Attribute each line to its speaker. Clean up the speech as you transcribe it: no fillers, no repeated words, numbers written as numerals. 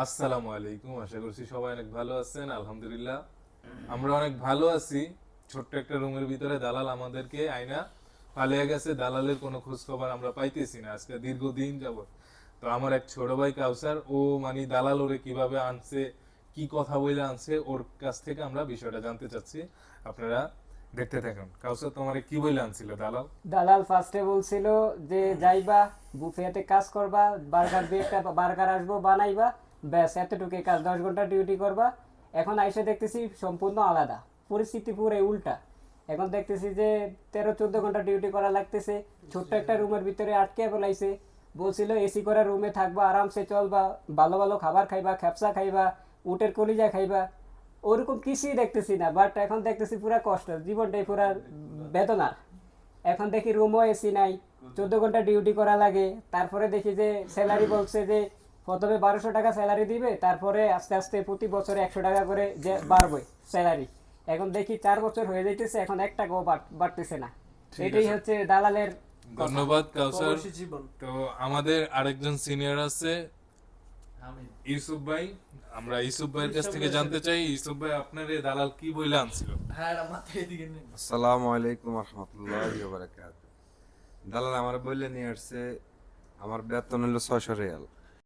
Speaker 1: আসসালামু আলাইকুম, আশা করছি সবাই অনেক ভালো আছেন। আলহামদুলিল্লাহ আমরা অনেক ভালো আছি। ছোট্ট একটা রুমের ভিতরে দালাল আমাদেরকে আইনা পালিয়ে গেছে। দালালের কোনো খোঁজ খবর আমরা পাইতেছি না আজকে দীর্ঘদিন যাবত। তো আমার এক ছোট ভাই কাউসার, ও মানে দালাল ওরে কিভাবে আনছে, কি কথা বলে আনছে, ওর কাছ থেকে আমরা বিষয়টা জানতে চাচ্ছি। আপনারা দেখতে থাকুন। কাউসার, তোমার কি বলে আনছিল দালাল?
Speaker 2: দালাল ফার্স্টে বলছিল যে যাইবা বুফেতে কাজ করবা, বার্গার দিয়ে একটা বার্গার আসবো বানাইবা, ব্যাস এতটুকু কাজ, 10 ঘন্টা ডিউটি করবা। এখন আইসে দেখতেছি সম্পূর্ণ আলাদা পরিস্থিতি, পুরো উল্টা। এখন দেখতেছি যে 13-14 ঘন্টা ডিউটি করা লাগতেছে, ছোট্ট একটা রুমের ভিতরে আটকে ফেলাইছে। বলছিল এসি করা রুমে থাকবা, আরামসে চলবা, ভালো ভালো খাবার খাইবা, খ্যাপসা খাইবা, উটের কলিজা খাইবা। ওরকম কিছুই দেখতেছি না, বাট এখন দেখতেছি পুরা কষ্ট, জীবনটাই পুরা বেদনার। এখন দেখি রুমও এসি নাই, 14 ঘন্টা ডিউটি করা লাগে। তারপরে দেখি যে স্যালারি বলছে যে প্রথমে 1200 টাকা স্যালারি দিবে, তারপরে আস্তে আস্তে প্রতি বছরে 100 টাকা করে যে বাড়বে স্যালারি। এখন দেখি 4 বছর হয়ে যাইতেছে, এখন 1 টাকাও বাড়তেছে না।
Speaker 1: ঠিক
Speaker 2: এটাই
Speaker 1: আছে।
Speaker 2: হচ্ছে দালালের কথা।
Speaker 1: ধন্যবাদ কাউসার।
Speaker 3: প্রবাসী জীবন।
Speaker 1: তো আমাদের আরেকজন সিনিয়র আছে, ইউসুফ ভাই। আমরা ইউসুফ ভাইয়ের কাছ থেকে জানতে চাই, ইউসুফ ভাই আপনার এই দালাল কি বইলে আনছিল?
Speaker 3: হ্যাঁ, এটা মাথায় এদিকে নেই।
Speaker 4: আসসালামু আলাইকুম রহমতুল্লাহ বারাকাত। দালাল আমার বললে নিয়ে আসছে, আমার বেতন হলো 600 রিয়াল।